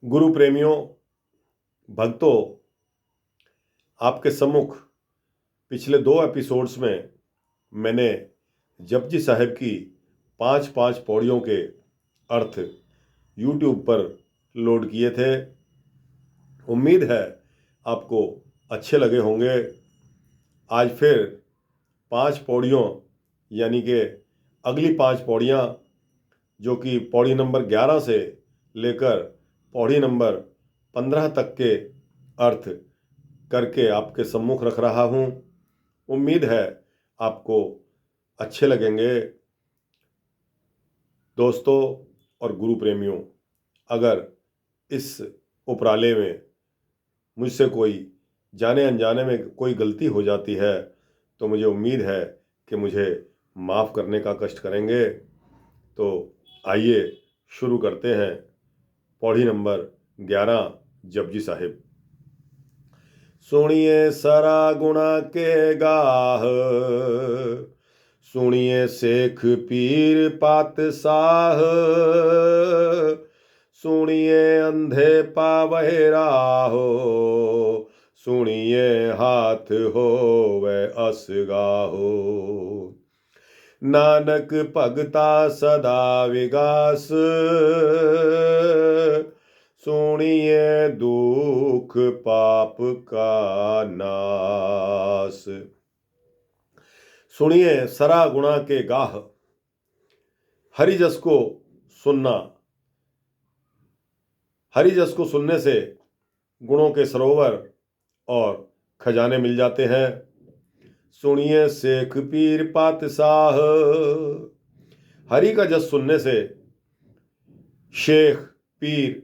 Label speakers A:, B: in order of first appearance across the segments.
A: गुरु प्रेमियों, भक्तों, आपके सम्मुख पिछले 2 एपिसोड्स में मैंने जपजी साहिब की 5-5 पौड़ियों के अर्थ YouTube पर लोड किए थे। उम्मीद है आपको अच्छे लगे होंगे। आज फिर 5 पौड़ियों यानी कि अगली 5 पौड़ियाँ जो कि पौड़ी नंबर 11 से लेकर पौड़ी नंबर 15 तक के अर्थ करके आपके सम्मुख रख रहा हूँ। उम्मीद है आपको अच्छे लगेंगे। दोस्तों और गुरु प्रेमियों, अगर इस उपराले में मुझसे कोई जाने अनजाने में कोई गलती हो जाती है तो मुझे उम्मीद है कि मुझे माफ़ करने का कष्ट करेंगे। तो आइए शुरू करते हैं पौड़ी नंबर 11 जपजी साहिब। सुनिए सरा गुणा के गाह, सुनिए शेख पीर पातशाह, सुनिए अंधे पावहे राहो, सुनिए हाथ हो वह असगाहो। नानक भगता सदा विगास, सुनिए दुख पाप का नाश। सुनिए सरा गुणा के गाह, हरिजस को सुनना। हरिजस को सुनने से गुणों के सरोवर और खजाने मिल जाते हैं। सुनिए शेख पीर पातशाह, हरि का जस सुनने से शेख पीर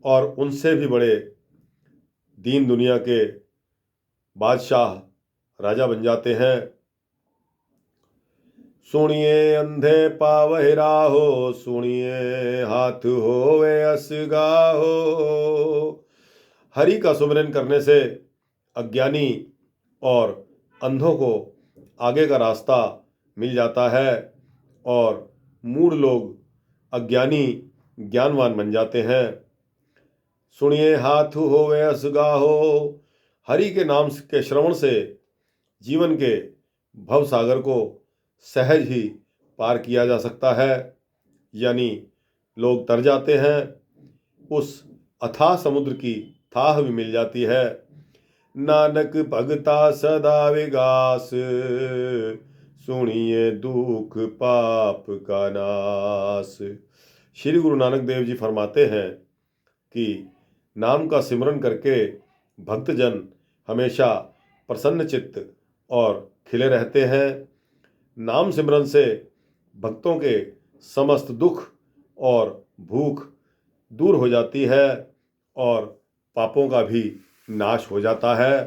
A: और उनसे भी बड़े दीन दुनिया के बादशाह राजा बन जाते हैं। सुनिए अंधे पावहि राहो, सुनिए हाथ होवे असगाहो। हरि का सुमिरन करने से अज्ञानी और अंधों को आगे का रास्ता मिल जाता है और मूढ़ लोग अज्ञानी ज्ञानवान बन जाते हैं। सुनिए हाथ होवे असगाहो, हरि के नाम के श्रवण से जीवन के भव सागर को सहज ही पार किया जा सकता है, यानी लोग तर जाते हैं। उस अथाह समुद्र की थाह भी मिल जाती है। नानक भगता सदा विगास, सुनिए दुख पाप का नाश। श्री गुरु नानक देव जी फरमाते हैं कि नाम का सिमरन करके भक्तजन हमेशा प्रसन्न चित्त और खिले रहते हैं। नाम सिमरन से भक्तों के समस्त दुख और भूख दूर हो जाती है और पापों का भी नाश हो जाता है।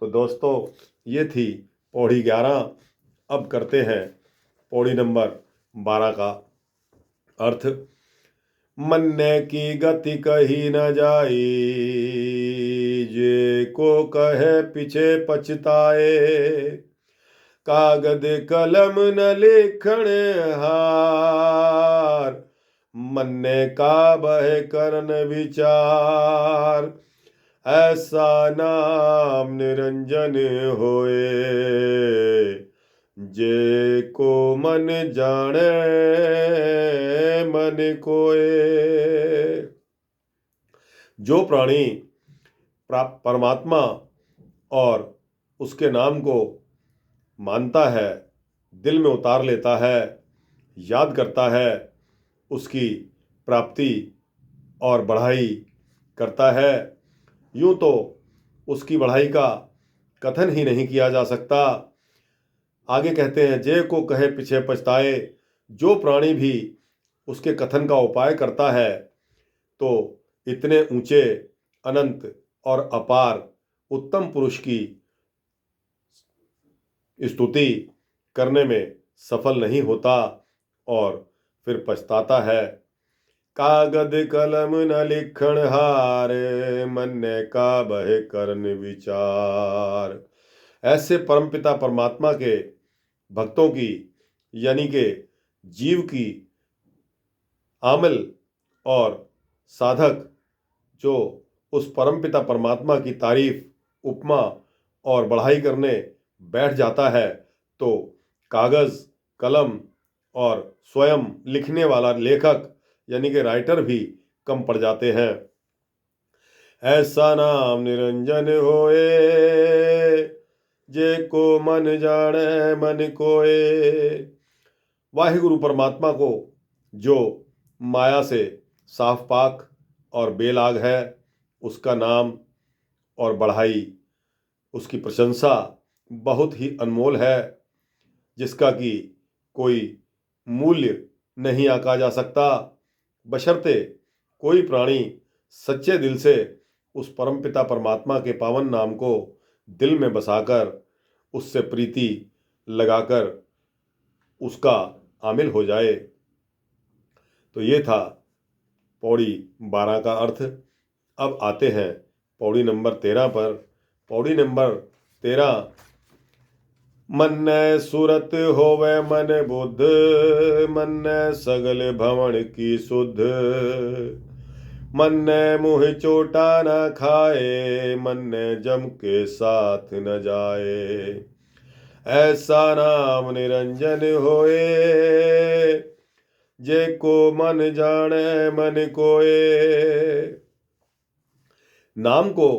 A: तो दोस्तों, ये थी पौड़ी 11। अब करते हैं पौड़ी नंबर 12 का अर्थ। मन्ने की गति कही न जाई, जे को कहे पीछे पछताए। कागद कलम न लिखण हार, मन्ने का बह करन विचार। ऐसा नाम निरंजन होए, जे को मन जाने मन कोए। जो प्राणी परमात्मा और उसके नाम को मानता है, दिल में उतार लेता है, याद करता है, उसकी प्राप्ति और बढ़ाई करता है। यूं तो उसकी बढ़ाई का कथन ही नहीं किया जा सकता। आगे कहते हैं, जे को कहे पीछे पछताए। जो प्राणी भी उसके कथन का उपाय करता है तो इतने ऊंचे, अनंत और अपार उत्तम पुरुष की स्तुति करने में सफल नहीं होता और फिर पछताता है। कागद कलम न लिखण हार, मन्ने का बह करन विचार। ऐसे परमपिता परमात्मा के भक्तों की यानी के जीव की आमल और साधक जो उस परमपिता परमात्मा की तारीफ, उपमा और बढ़ाई करने बैठ जाता है तो कागज, कलम और स्वयं लिखने वाला लेखक यानी कि राइटर भी कम पड़ जाते हैं। ऐसा नाम निरंजन होए, जे को मन जाने मन कोए। वाहिगुरु परमात्मा को जो माया से साफ पाक और बेलाग है, उसका नाम और बढ़ाई, उसकी प्रशंसा बहुत ही अनमोल है, जिसका कि कोई मूल्य नहीं आंका जा सकता, बशर्ते कोई प्राणी सच्चे दिल से उस परमपिता परमात्मा के पावन नाम को दिल में बसाकर उससे प्रीति लगाकर उसका आमिल हो जाए। तो ये था पौड़ी 12 का अर्थ। अब आते हैं पौड़ी नंबर 13 पर। पौड़ी नंबर 13, मन सुरत होवे मन बुद्ध, मन सगल भवन की शुद्ध, मन मुँह चोटा न खाए, मन जम के साथ न जाए। ऐसा नाम निरंजन होए, जे को मन जाने मन कोए। नाम को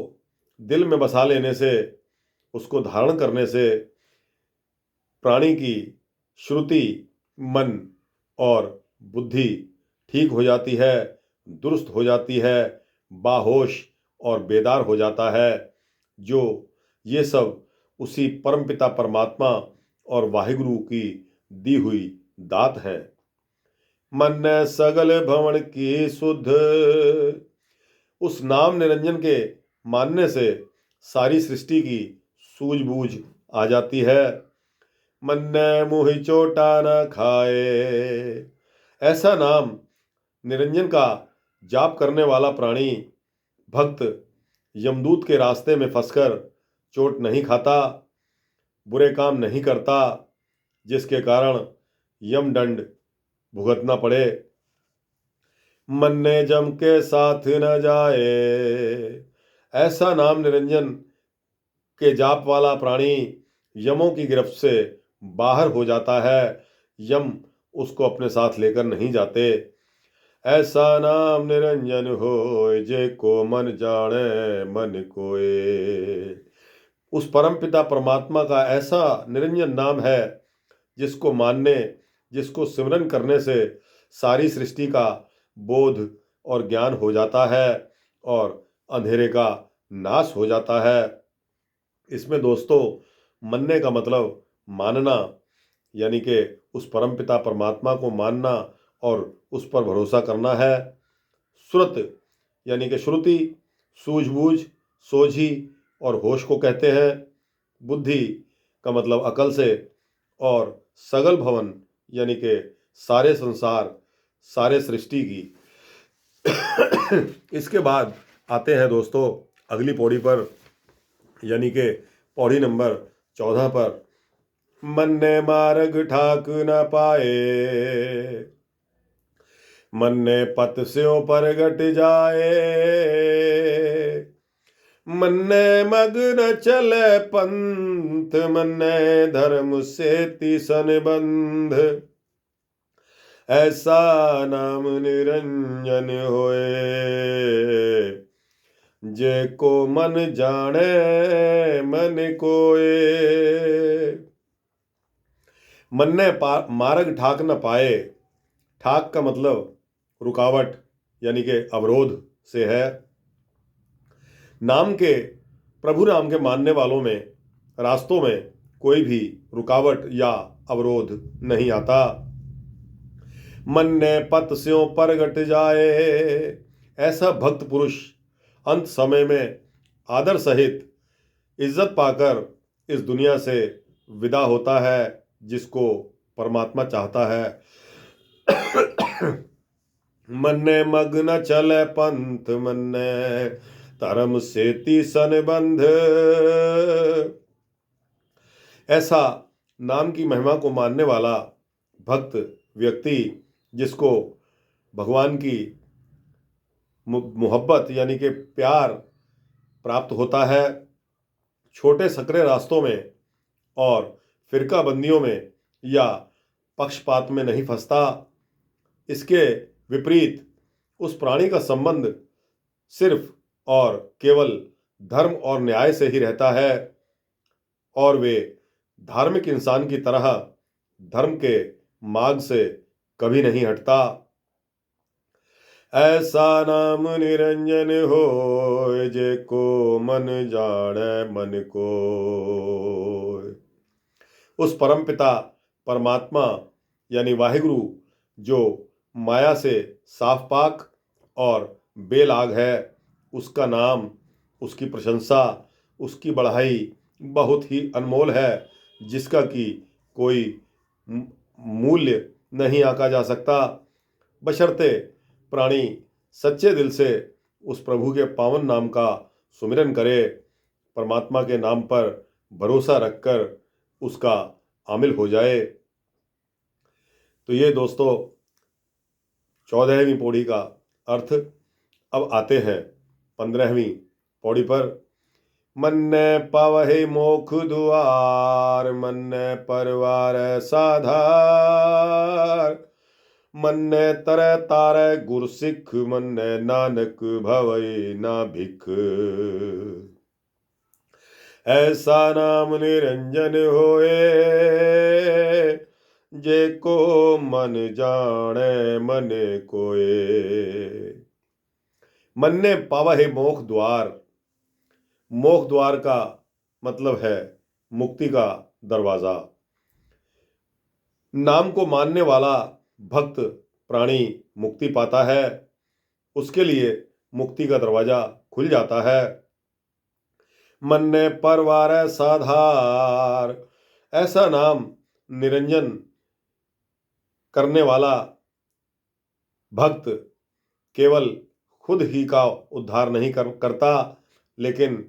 A: दिल में बसा लेने से, उसको धारण करने से प्राणी की श्रुति, मन और बुद्धि ठीक हो जाती है, दुरुस्त हो जाती है, बाहोश और बेदार हो जाता है। जो ये सब उसी परमपिता परमात्मा और वाहिगुरु की दी हुई दात है। मन सगल भवन की शुद्ध, उस नाम निरंजन के मानने से सारी सृष्टि की सूझबूझ आ जाती है। मन मुँह चोटा न खाए, ऐसा नाम निरंजन का जाप करने वाला प्राणी भक्त यमदूत के रास्ते में फंसकर चोट नहीं खाता, बुरे काम नहीं करता, जिसके कारण यमदंड भुगतना पड़े। मन्ने जम के साथ न जाए, ऐसा नाम निरंजन के जाप वाला प्राणी यमों की गिरफ्त से बाहर हो जाता है, यम उसको अपने साथ लेकर नहीं जाते। ऐसा नाम निरंजन होए, जे को मन जाने मन कोए। उस परमपिता परमात्मा का ऐसा निरंजन नाम है जिसको मानने, जिसको सिमरन करने से सारी सृष्टि का बोध और ज्ञान हो जाता है और अंधेरे का नाश हो जाता है। इसमें दोस्तों मानने का मतलब मानना, यानी कि उस परमपिता परमात्मा को मानना और उस पर भरोसा करना है। श्रुत यानी कि श्रुति, सूझबूझ, सोझी और होश को कहते हैं। बुद्धि का मतलब अकल से, और सगल भवन यानी कि सारे संसार, सारे सृष्टि की। इसके बाद आते हैं दोस्तों अगली पौड़ी पर, यानी कि पौड़ी नंबर 14 पर। मन ने मार्ग ठाक न पाए, मन ने पथ स्यों परगट जाए, मन ने मग न चले पंथ, मन ने धर्म से तिसन बंध। ऐसा नाम निरंजन होए, जे को मन जाने मन कोए। मन ने मार्ग ठाक न पाए, ठाक का मतलब रुकावट यानी कि अवरोध से है। नाम के, प्रभु नाम के मानने वालों में रास्तों में कोई भी रुकावट या अवरोध नहीं आता। मन ने पथ स्यों परगट जाए, ऐसा भक्त पुरुष अंत समय में आदर सहित इज्जत पाकर इस दुनिया से विदा होता है, जिसको परमात्मा चाहता है। मन ने मग न चले पंथ, मन ने धर्म से तिसन बंध। ऐसा नाम की महिमा को मानने वाला भक्त व्यक्ति, जिसको भगवान की मोहब्बत यानी कि प्यार प्राप्त होता है। छोटे सकरे रास्तों में और फिरकाबंदियों में या पक्षपात में नहीं फंसता। इसके विपरीत उस प्राणी का संबंध सिर्फ और केवल धर्म और न्याय से ही रहता है और वे धार्मिक इंसान की तरह धर्म के मार्ग से कभी नहीं हटता। ऐसा नाम निरंजन होय जे को मन जाने मन को। उस परमपिता परमात्मा यानी वाहिगुरु जो माया से साफ पाक और बेलाग है, उसका नाम, उसकी प्रशंसा, उसकी बढ़ाई बहुत ही अनमोल है, जिसका कि कोई मूल्य नहीं आंका जा सकता। बशर्ते प्राणी सच्चे दिल से उस प्रभु के पावन नाम का सुमिरन करे, परमात्मा के नाम पर भरोसा रखकर उसका आमिल हो जाए। तो ये दोस्तों 14वीं पौड़ी का अर्थ। अब आते हैं 15वीं पौड़ी पर। मन्ने पावहि मोख दुआर, मन्ने परवार साधार, मन्ने तरह तारे गुर सिख, मन्ने नानक भवई ना भिख। ऐसा नाम निरंजन होए जे को मन जाने मन कोए। मन ने पावहि मोख द्वार। मोख द्वार का मतलब है मुक्ति का दरवाजा। नाम को मानने वाला भक्त प्राणी मुक्ति पाता है, उसके लिए मुक्ति का दरवाजा खुल जाता है। मन ने परवार साधार। ऐसा नाम निरंजन करने वाला भक्त केवल खुद ही का उद्धार नहीं करता, लेकिन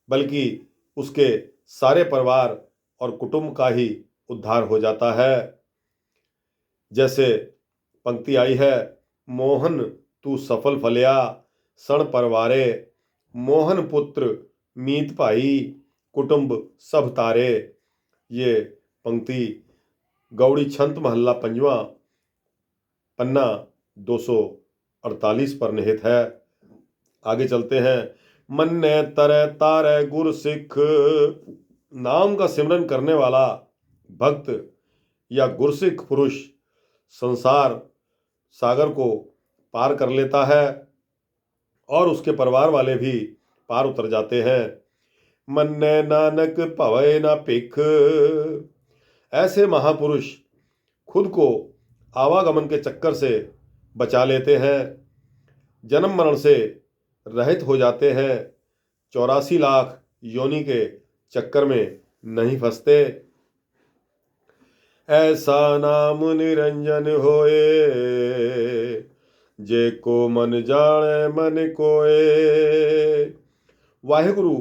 A: बल्कि उसके सारे परिवार और कुटुंब का ही उद्धार हो जाता है। जैसे पंक्ति आई है, मोहन तू सफल फलिया सण परवारे, मोहन पुत्र मीत भाई कुटुंब सब तारे। ये पंक्ति गौड़ी छंत महल्ला 5वां पन्ना 248 पर निहित है। आगे चलते हैं। मन ने तरह तारे गुर सिख। नाम का सिमरन करने वाला भक्त या गुरसिख पुरुष संसार सागर को पार कर लेता है और उसके परिवार वाले भी पार उतर जाते हैं। मन ने नानक भवै ना भिख। ऐसे महापुरुष खुद को आवागमन के चक्कर से बचा लेते हैं, जन्म मरण से रहित हो जाते हैं, 84 लाख योनि के चक्कर में नहीं फंसते। ऐसा नाम निरंजन होए जे को मन जाने मन कोए। वाहिगुरु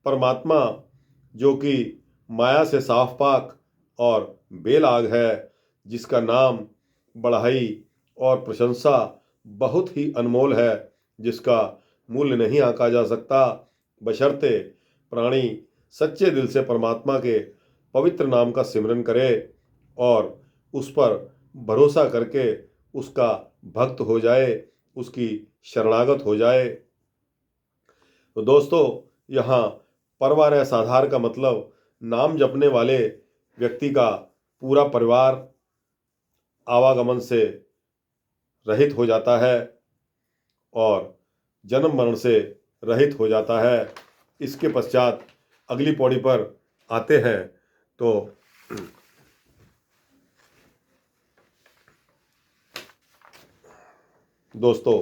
A: परमात्मा जो कि माया से साफ पाक और बेलाग है, जिसका नाम, बढ़ाई और प्रशंसा बहुत ही अनमोल है, जिसका मूल्य नहीं आंका जा सकता, बशर्ते प्राणी सच्चे दिल से परमात्मा के पवित्र नाम का सिमरन करे और उस पर भरोसा करके उसका भक्त हो जाए, उसकी शरणागत हो जाए। तो दोस्तों, यहाँ परवार साधार का मतलब नाम जपने वाले व्यक्ति का पूरा परिवार आवागमन से रहित हो जाता है और जन्म मरण से रहित हो जाता है। इसके पश्चात अगली पौड़ी पर आते हैं। तो दोस्तों,